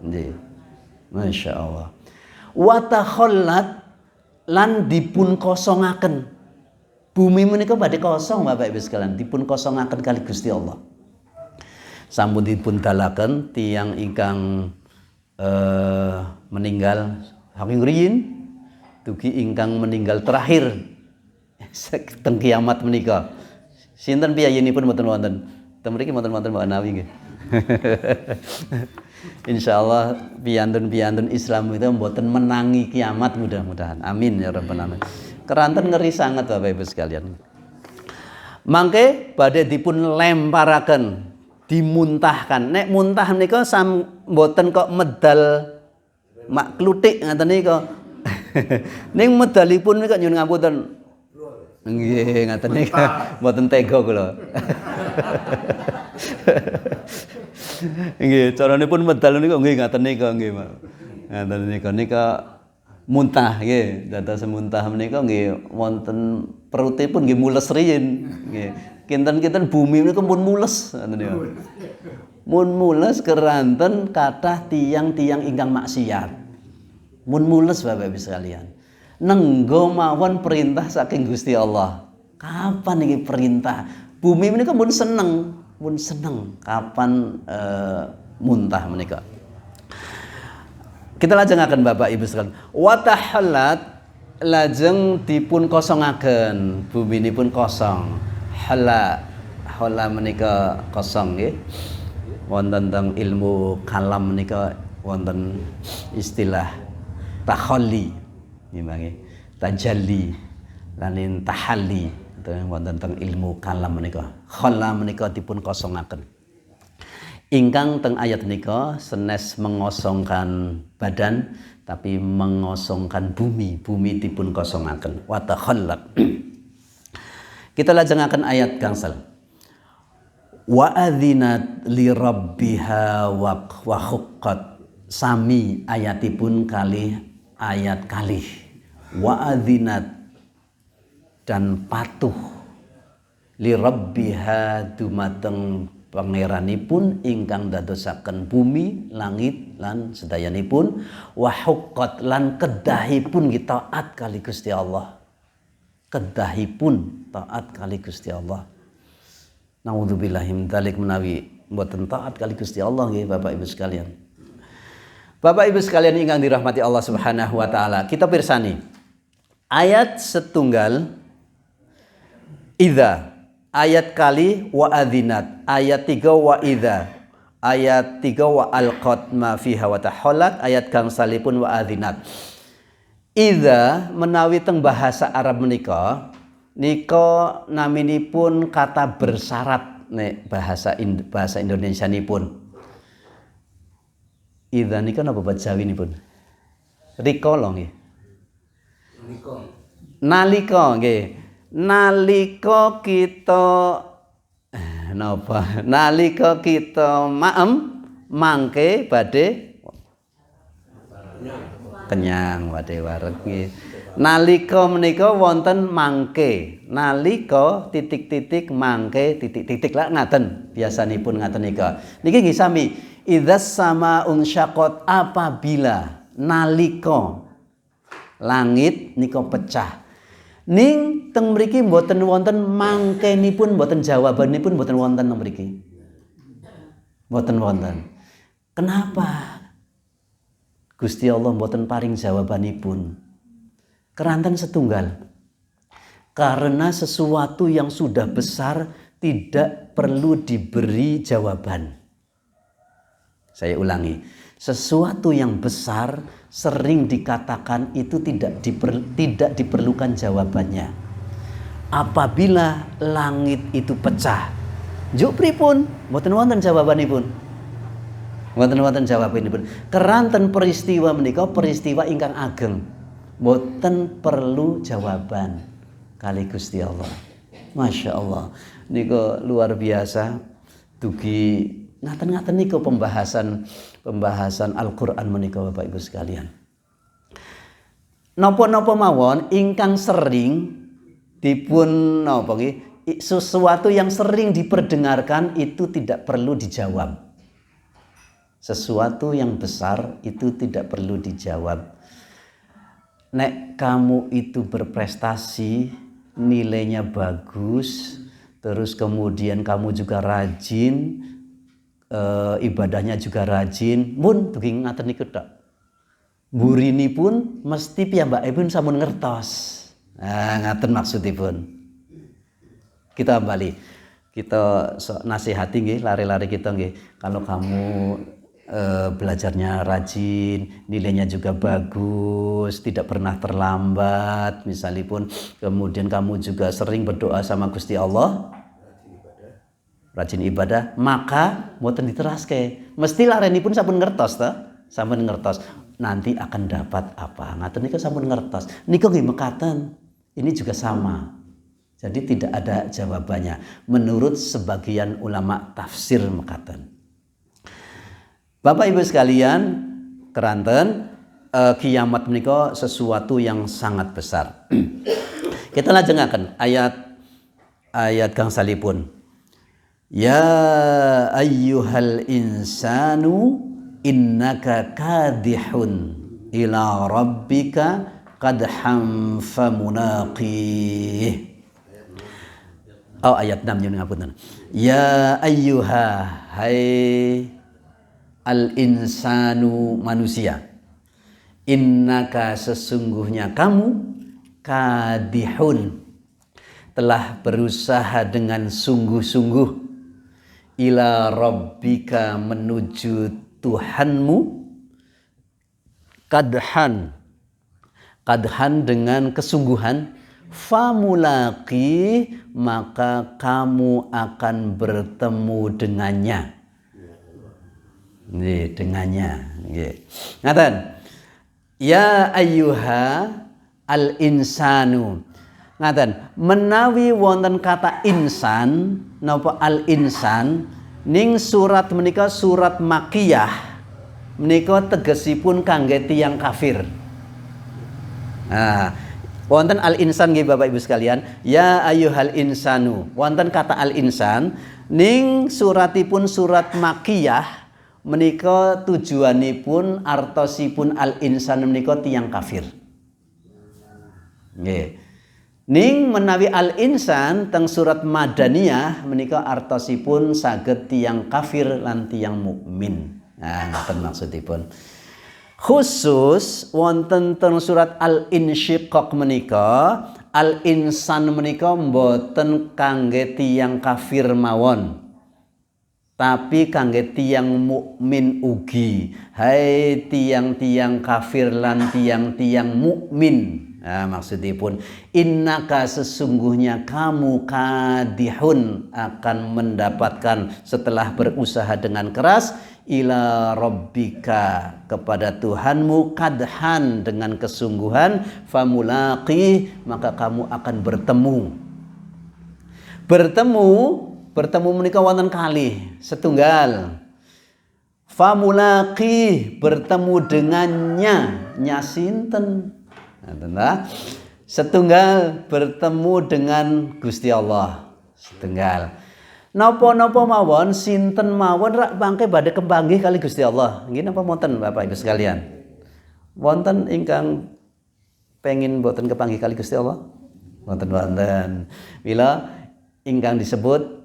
Nggih. Masyaallah. Wa takhallat lan dipun kosongaken. Bumi menika badhe kosong Bapak Ibu sekalian, dipun kosongaken kali Gusti Allah. Sampun dipun dalaken tiyang ingkang meninggal saking riyin dugi ingkang meninggal terakhir teng kiamat menika. Sinten piyayinipun mboten wonten. Teng mriki mboten Mbak Nawi nggih. Insyaallah piyantun-piyantun Islam itu mboten menangi kiamat mudah-mudahan. Amin ya rabbal alamin. Keranten ngeri sangat Bapak Ibu sekalian. Mangke badhe dipun lemparaken dimuntahkan. Nek muntah menika sam mboten kok medal mak kluthik ngaten nika. Ning medalipun nika nyuwun ngapunten. Nggih, ngaten nika mboten tega kula. Nggih, caranipun medal niku nggih ngaten nika nggih, Pak. Ngaten nika muntah nggih, dados muntah menika nggih wonten perutipun nggih mules riyin. Nggih. Kinten-kinten bumi niku pun mules ngoten niku. Mun mules keranten kathah tiyang-tiyang ingkang maksiat. Mun mules Bapak Ibu sekalian. Nenggo mawon perintah saking Gusti Allah. Kapan iki perintah? Bumi menika pun seneng kapan muntah menika. Kita lajengaken Bapak Ibu sekalian. Wa tahallat lajeng dipun kosongaken, buminipun kosong. Hala menika kosong nggih. Wonten teng ilmu kalam menika wonten istilah takhalli nggih, tajalli lan tahalli wonten teng ilmu kalam menika. Khala menika dipun kosongaken. Ingkang teng ayat menika senes mengosongkan badan tapi mengosongkan bumi dipun kosongaken. Wa takhallat. Kita lajengaken ayat gangsal. Wa adzinat li rabbiha wa khuqqat. Sami ayatipun kalih ayat kalih. Wa adzinat dan patuh li rabbiha dumateng pangeranipun ingkang dadosaken bumi, langit lan sedayanipun, wa huqqat lan kedahipun taat kali Gusti Allah. Kedahipun taat kali Gusti Allah. Nauzubillahi min dzalik menawi mboten taat kali Gusti Allah nggih Bapak Ibu sekalian. Bapak Ibu sekalian ingkang dirahmati Allah Subhanahu wa taala, kita pirsani ayat setunggal idza, ayat kali wa adzinat, ayat 3 wa idza, ayat 3 wa alqat ma fiha wa tahallat, ayat gangsalipun wa adzinat. Idza menawi teng bahasa Arab menika naminipun kata bersyarat nek bahasa Indonesia nipun. Idza nika napa basa Jawi nipun? Rikala nggih. Nalika nggih. Nalika kita napa? Nalika kita mangke badhe kenyang badhe wareg nggih. Nalika menika wonten mangke. Nalika titik-titik mangke titik-titik lah ngaten biasanipun ngaten nika. Niki nggih sami. Idzas samaa'un syaqqat, apabila nalika langit nika pecah. Ning teng mriki mboten wonten mangkenipun, mboten jawabanipun mboten wonten teng mriki. Mboten wonten. Kenapa? Gusti Allah mboten paring jawabanipun. Keranten setunggal. Karena sesuatu yang sudah besar tidak perlu diberi jawaban. Saya ulangi. Sesuatu yang besar sering dikatakan itu tidak diperlukan jawabannya. Apabila langit itu pecah, juk pripun? Mboten wonten jawabanipun. Mboten wonten jawabanipun. Keranten peristiwa menika peristiwa ingkang ageng. Mboten perlu jawaban kali Gusti Allah. Masya Allah. Niku luar biasa. Dugi ngaten-ngaten niku pembahasan Al-Qur'an menika Bapak Ibu sekalian. Napa-napa mawon ingkang sering dipun napa nggih, sesuatu yang sering diperdengarkan itu tidak perlu dijawab. Sesuatu yang besar itu tidak perlu dijawab. Nek kamu itu berprestasi, nilainya bagus, terus kemudian kamu juga rajin, ibadahnya juga rajin, mun dugi ngaten niku tok. Burinipun mesti piyambakipun sampun ngertos. Nah, ngaten maksudipun. Kita kembali. Kita nasihati nggih, lari-lari kita nggih. Kalau kamu belajarnya rajin, nilainya juga bagus, tidak pernah terlambat, misalipun kemudian kamu juga sering berdoa sama Gusti Allah, rajin ibadah, maka mboten diteraske. Mesti larenipun sampun ngertos to, sampun ngertos. Nanti akan dapat apa? Ngaten niku sampun ngertos. Niku nggih mekaten. Ini juga sama. Jadi tidak ada jawabannya menurut sebagian ulama tafsir mekaten. Bapak Ibu sekalian, keranten kiamat menika sesuatu yang sangat besar. Kita lajengaken ayat gangsalipun. Ya ayyuhal insanu innaka kadihun ila rabbika qadham famunaqih. Oh, ayat 6 nyuwun ngapunten. Ya ayyuha, hai al insanu manusia, innaka sesungguhnya kamu kadihun telah berusaha dengan sungguh-sungguh ila rabbika menuju Tuhanmu, kadhan dengan kesungguhan, famulaqi maka kamu akan bertemu dengannya. Nggih, dengannya nggih. Ngaten. Ya ayyuha al insanu. Ngaten, menawi wonten kata insan napa al insan ning surat menika surat Makkiyah menika tegesipun kangge tiyang kafir. Nah, wonten al insan nggih Bapak Ibu sekalian, ya ayyuhal insanu. Wonten kata al insan ning suratipun surat Makkiyah menika tujuanipun artosipun al insan menika tiyang kafir. Nggih. Ning menawi al insan teng surat Madaniyah menika artosipun saged tiyang kafir lan tiyang mukmin. Nah, ngoten maksudipun. Khusus wonten teng surat Al-Insyiqaq menika, al-insan menika mboten kangge tiyang kafir mawon. Tapi kangge tiyang mukmin ugi. Hai tiyang-tiyang kafir lan tiyang-tiyang mukmin. Nah, maksudipun innaka sesungguhnya kamu kadihun akan mendapatkan setelah berusaha dengan keras ila rabbika kepada Tuhanmu kadhan dengan kesungguhan famulaqi maka kamu akan bertemu menika wonten kalih setunggal famulaqi bertemu dengannya nyasinten setunggal bertemu dengan Gusti Allah setunggal napa-napa mawon sinten mawon rak bangke badhe kepanggih kali Gusti Allah nggih napa wonten Bapak Ibu sekalian wonten ingkang pengin mboten kepanggih kali Gusti Allah wonten mila ingkang disebut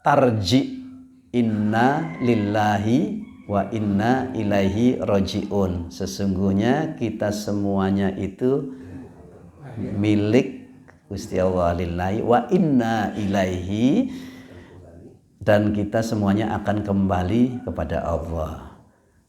tarji inna lillahi wa inna ilaihi rajiun. Sesungguhnya kita semuanya itu milik Gusti Allah lillahi wa inna ilaihi dan kita semuanya akan kembali kepada Allah.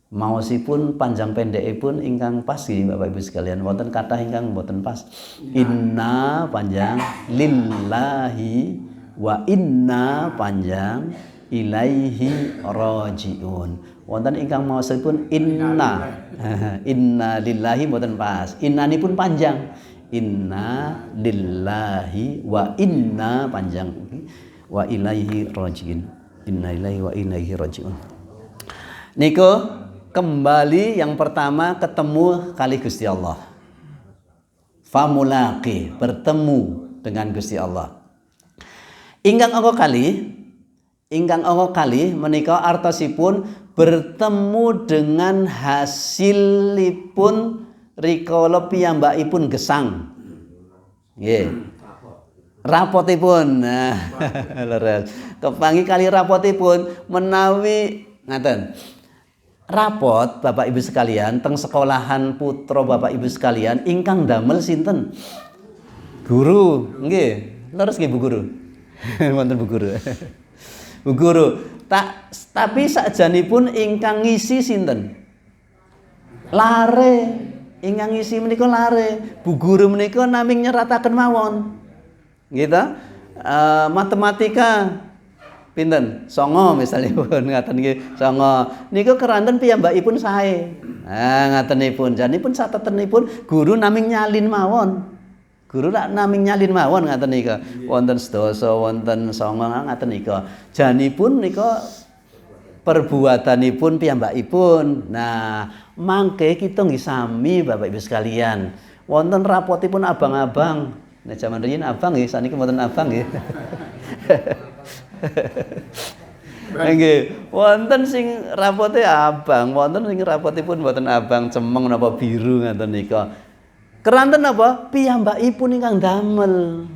Maosipun panjang pendekipun ingkang pas nggih Bapak Ibu sekalian wonten kathah ingkang mboten pas. Inna panjang lillahi wa inna panjang ilaihi rajiun. Wonten ingkang maosipun inna lillahi mboten pas. Innanipun panjang. Inna lillahi wa inna panjang wa ilaihi rajiun. Inna lillahi wa inna ilaihi rajiun. Niku kembali yang pertama ketemu kali Gusti Allah. Famulaqi bertemu dengan Gusti Allah. Ingkang angka kali menika artosipun bertemu dengan hasilipun rikala piyambakipun gesang. Nggih. Rapotipun. Nah, leres. Kepanggih kali rapotipun menawi ngaten. Rapot Bapak Ibu sekalian teng sekolahan putra Bapak Ibu sekalian ingkang damel sinten? Guru. Nggih. Leres nggih Bu Guru. Wonten Bu Guru. Bu Guru, tapi sakjanipun ingkang ngisi sinten? Lare. Ingkang ngisi menika lare. Bu Guru menika naming nyerataken mawon. Gitu. Matematika Pinten? Songo misalipun ngaten nggih, songo. Niku keranten piyambakipun sae. Ngatenipun. Janipun satetenipun guru naming nyalin mawon. Guru rak naming nyalin mawon ngaten nika. Wonten sedasa, wonten songo ngaten nika. Janipun nika perbuatanipun piyambakipun. Nah, mangke kita nggih sami Bapak Ibu sekalian. Wonten rapotipun abang-abang. Nek jaman riyin abang nggih, saniki mboten abang nggih. Nggih, wonten sing rapote abang, wonten sing rapotipun mboten abang, cemeng napa biru ngaten nika. Keranten apa? Piyambakipun ingkang damel.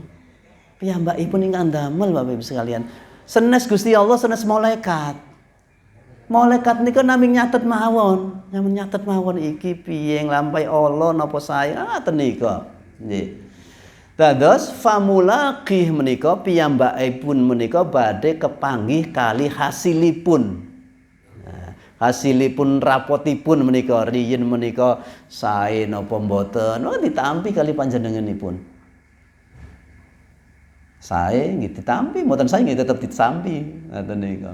Piyambakipun ingkang damel Bapak Ibu sekalian. Senes Gusti Allah, senes malaikat. Malaikat nika naming nyatet mawon, nyatet mawon iki piye nglampahi Allah napa sae ngaten nika. Nggih. Dados famulaqih menika piyambakipun menika badhe kepanggih kali hasilipun. Hasilipun rapotipun menika riyin menika sae napa mboten ditampi kali panjenenganipun. Sae nggih ditampi, mboten sae nggih tetep ditampi ngoten nika.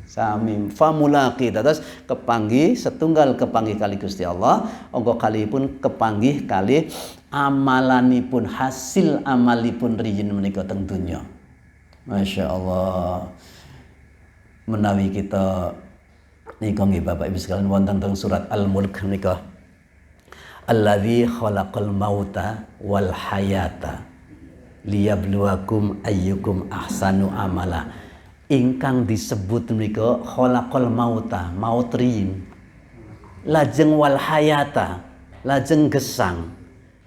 Sami famulaqi dados kepanggih setunggal kepanggih kali Gusti Allah, angka kalipun kepanggih kali amalanipun hasil amalipun riyin menika teng donya. Masya Allah. Menawi kita nika nggih Bapak Ibu sekalian wonten teng surat Al-Mulk nika. Allazi khalaqal mauta wal hayata liyabluwakum ayyukum ahsanu amala. Ingkang disebut menika khalaqal mauta, maut riyin. Lajeng wal hayata, lajeng gesang.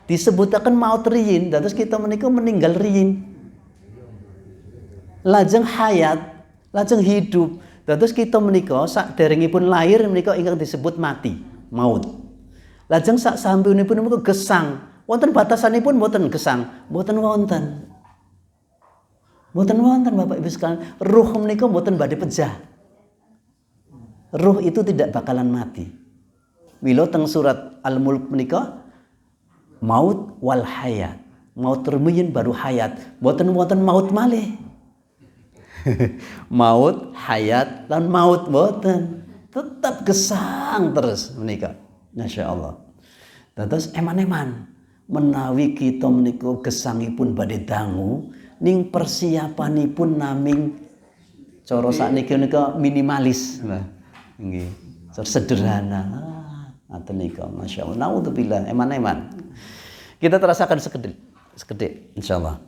Disebutaken maut riyin, dados kita menika meninggal riyin. Lajeng hayat, lajeng hidup. Dados kita menika saderengipun lahir menika ingkang disebut mati, maut. Lajeng sak sampunipun menika gesang. Wonten batasanipun mboten gesang, mboten wonten. Mboten wonten Bapak Ibu sekalian, ruh menika mboten badhe pejah. Ruh itu tidak bakalan mati. Mila teng surat Al-Mulk menika maut wal hayat. Maut rumiyin baru hayat, mboten wonten maut malih. Maut, hayat, lan maut mboten. Tetap gesang terus menika. Masyaallah. Dados eman-eman menawi kita menika gesangipun badhe dangu ning persiapanipun naming cara sakniki nika minimalis. Nah, nggih. Sederhana. Ngaten nika, masyaallah. Naudzubillah, eman-eman. Kita terasakan sekedhik insyaallah.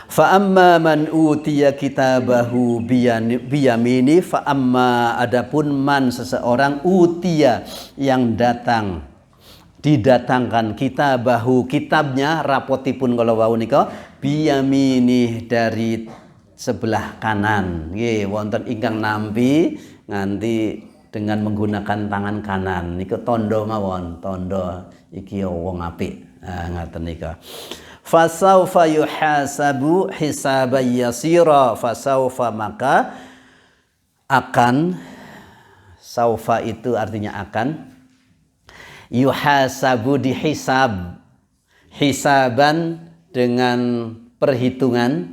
Fa amma man utiya kitabahu biyamini fa amma adapun man seseorang utiya yang didatangkan kitabahu kitabnya rapotipun kalau wau nika biyamini dari sebelah kanan. Nggih wonten ingkang nampi nganti dengan menggunakan tangan kanan niku tondo mawon, tondo iki wong apik. Ngaten nika. Fasaufa yuhasabu hisaban yasira, fasaufa maka akan, saufa itu artinya akan, yuhasabu dihisab, hisaban dengan perhitungan,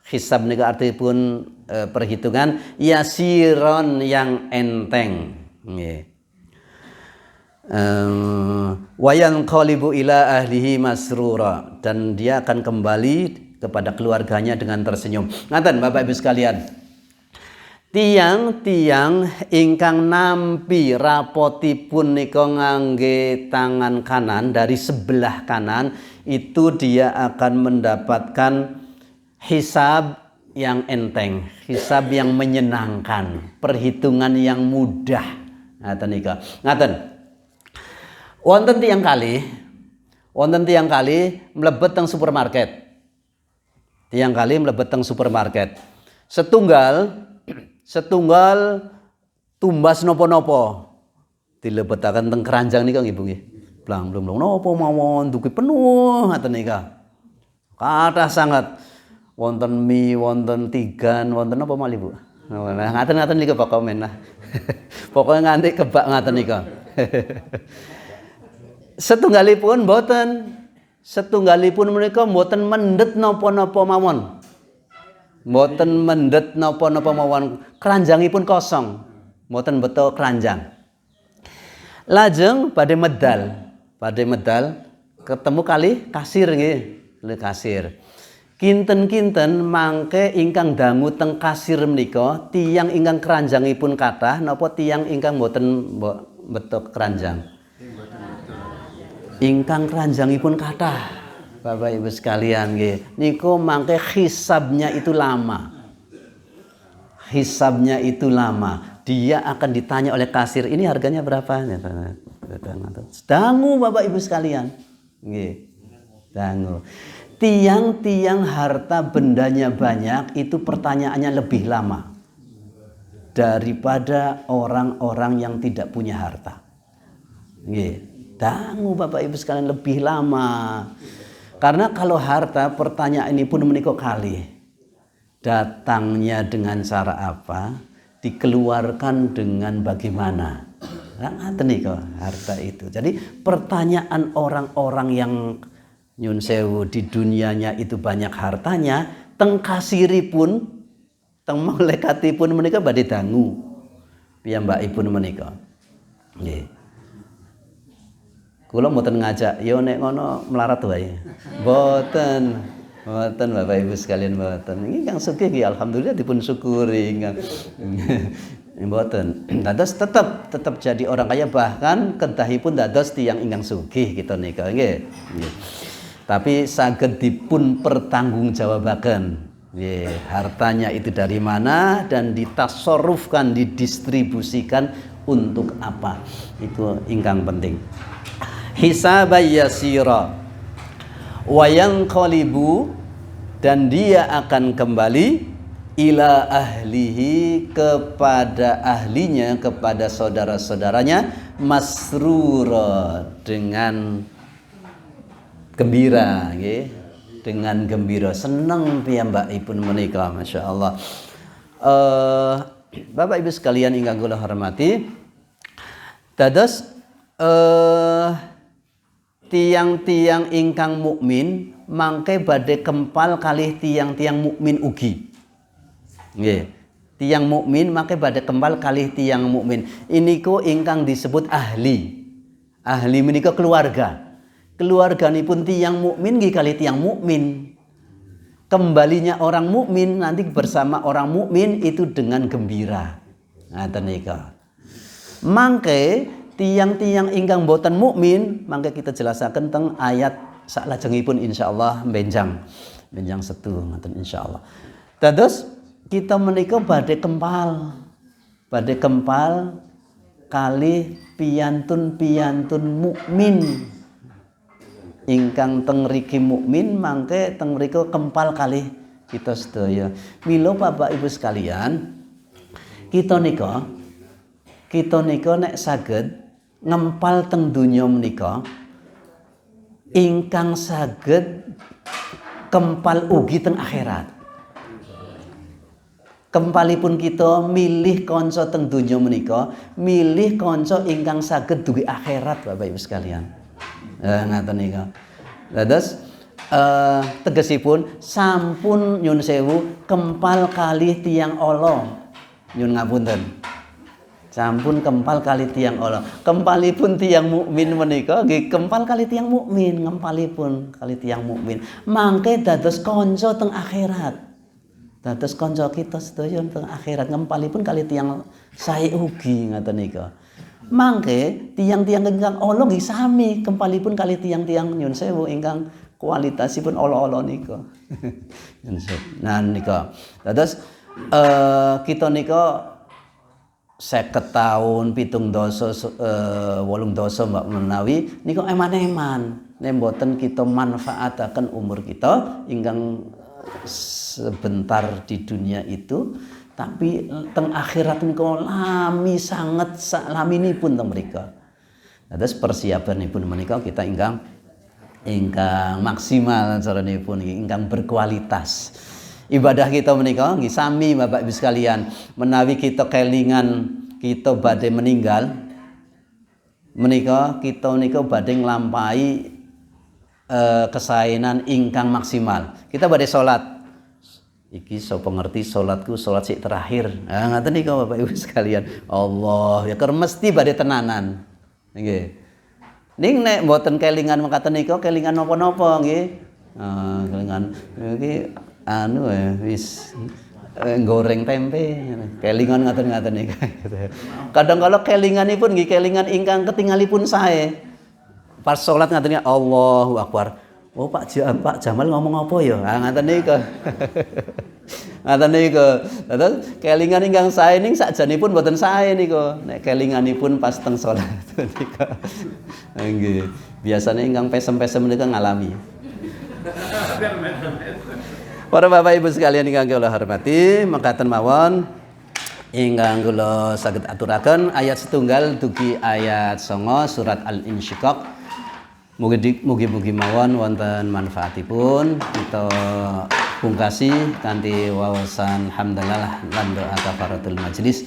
hisab niku artipun perhitungan, yasiron yang enteng. Nggih. Wayan qalibu ila ahlihi masrura, dan dia akan kembali kepada keluarganya dengan tersenyum. Ngaten Bapak Ibu sekalian, tiang-tiang ingkang nampi rapotipun nika ngangge tangan kanan dari sebelah kanan itu dia akan mendapatkan hisab yang enteng, hisab yang menyenangkan, perhitungan yang mudah. Ngaten nika. Ngaten. Wonten tiang kali mlebet teng supermarket. Tiang kali mlebet teng supermarket. Setunggal tumbas napa-napa. Dilebetaken teng keranjang nika nggih Bu nggih. Blang-blung napa mawon dugi penuh ngaten nika. Kathah sangat. Wonten mie, wonten tigan, wonten napa malih Bu? Nah, ngaten-ngaten nika pokoke men. Pokoke nganti kebak ngaten nika. Setunggalipun menika mboten mendhet napa-napa mawon. Mboten mendhet napa-napa mawon, keranjangipun kosong. Mboten beto keranjang. Lajeng badhe medal ketemu kali kasir nggih, kasir. Kinten-kinten mangke ingkang dangu teng kasir menika tiyang ingkang keranjangipun kathah napa tiyang ingkang mboten beto keranjang. Ingkang keranjangipun kathah. Bapak Ibu sekalian nggih, niku mangke hisabnya itu lama. Hisabnya itu lama. Dia akan ditanya oleh kasir, ini harganya berapa? Dangu Bapak Ibu sekalian. Nggih. Dangu. Tiang-tiang harta bendanya banyak itu pertanyaannya lebih lama daripada orang-orang yang tidak punya harta. Nggih. Dangu Bapak Ibu sekalian lebih lama. Karena kalau harta pertanyaan ini pun menika kali. Datangnya dengan cara apa? Dikeluarkan dengan bagaimana? Ngaten nika harta itu. Jadi pertanyaan orang-orang yang nyun sewu di dunianya itu banyak hartanya, teng kasiripun, teng malaikatipun menika badhe dangu. Piyambakipun menika. Nggih. Kula mboten ngajak, yo nek ngono melarat wae. Mboten Bapak Ibu sekalian mboten. Ingkang sugih nggih alhamdulillah dipun syukuri ingkang. Mboten. Dados tetap jadi orang kaya, bahkan kedahipun dados tiyang ingkang sugih kita nika nggih. Tapi saged dipun pertanggungjawabaken. Nggih, hartanya itu dari mana dan ditasarrufkan, didistribusikan untuk apa? Itu ingkang penting. Hisaban yasira wa yanqalibu, dan dia akan kembali ila ahlihi, kepada ahlinya, kepada saudara-saudaranya, masrura, dengan gembira nggih, dengan gembira, seneng piyambakipun menika masyaallah. Bapak Ibu sekalian ingkang kula hormati, dados tiang-tiang ingkang mukmin mangke badhe kempal kalih tiang-tiang mukmin ugi. Nggih. Tiang mukmin mangke badhe kempal kalih tiang mukmin. Iniku ingkang disebut ahli. Ahli menika keluarga. Keluarganipun tiang mukmin nggih kalih tiang mukmin. Kembalinya orang mukmin nanti bersama orang mukmin itu dengan gembira. Ngaten nika. Mangke tiang-tiang ingkang boten mukmin mangke kita jelasaken teng ayat salajengipun insyaallah benjang setu ngoten insyaallah. Dados kita menika badhe kempal kalih piyantun-piyantun mukmin ingkang teng mriki mukmin mangke teng mriku kempal kalih kita sedaya. Mila Bapak Ibu sekalian, kita nika nek saged ngempal teng donya menika ingkang saged kempal ugi teng akhirat. Kempalipun kita milih kanca teng donya menika, milih kanca ingkang saged duwe akhirat Bapak Ibu sekalian. Ngaten nika. Dados tegesipun sampun nyun sewu kempal kalih tiyang ala. Nyun ngapunten. Sampun kempal kali tiang Allah. Kempalipun tiang mukmin menika nggih kempal kali tiang mukmin, ngempalipun kali tiang mukmin. Mangke dados kanca teng akhirat. Dados kanca kita sedaya teng akhirat, ngempalipun kali tiang sae ugi ngaten nika. Mangke tiang-tiang ingkang Allah nggih sami kempalipun kali tiang-tiang nyun sewu ingkang kualitasipun Allah-Allah nika. Nah nika. Dados kita nika 50 tahun, 7 doso, 8 doso mbak menawi niku eman-eman. Nek mboten kita manfaataken umur kita ingkang sebentar di dunia itu, tapi teng akhirat niku lami sanget salaminipun teng mriku. Dados persiapanipun menika kita ingkang maksimal caranipun ingkang berkualitas. Ibadah kita menika nggih sami Bapak Ibu sekalian, menawi kita kelingan kita badhe meninggal menika kita nika badhe nglampahi kesaenan ingkang maksimal. Kita badhe salat iki sapa ngerti salatku salat sik terakhir. Ah ngaten niku Bapak Ibu sekalian. Allah ya keur mesti badhe tenanan. Nggih. Ning nek mboten kelingan mekaten niku kelingan napa-napa nggih. Kelingan iki wis goreng tempe. Kelingan ngaten-ngaten niku. Kadang kala kelinganipun nggih kelingan ingkang ketingalipun sae. Pas salat ngaten Allahu Akbar. Oh Pak Jamal ngomong apa ya? Ah ngaten niku. Ngaten niku. Terus kelingan ingkang sae ning sakjanipun mboten sae niku. Nek kelinganipun pas teng salat niku. Nggih. Biasane ingkang pesem-pesem niku ngalami. Para Bapak Ibu sekalian ingkang kula hormati, mekaten mawon ingkang kula saged aturaken ayat setunggal dugi ayat 9 surat Al-Insyiqaq. Mugi-mugi mawon wonten manfaatipun kita pungkasi kanthi wawasan hamdalah lan doa kafaratul majlis.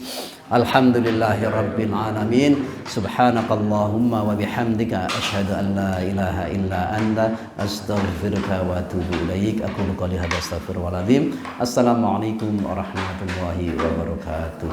Alhamdulillahirabbil alamin. Subhanakallahumma wa bihamdika asyhadu an la ilaha illa anta astaghfiruka wa atubu ilaik. Aku qouli hadza astaghfirullahaladzim. Assalamualaikum warahmatullahi wabarakatuh.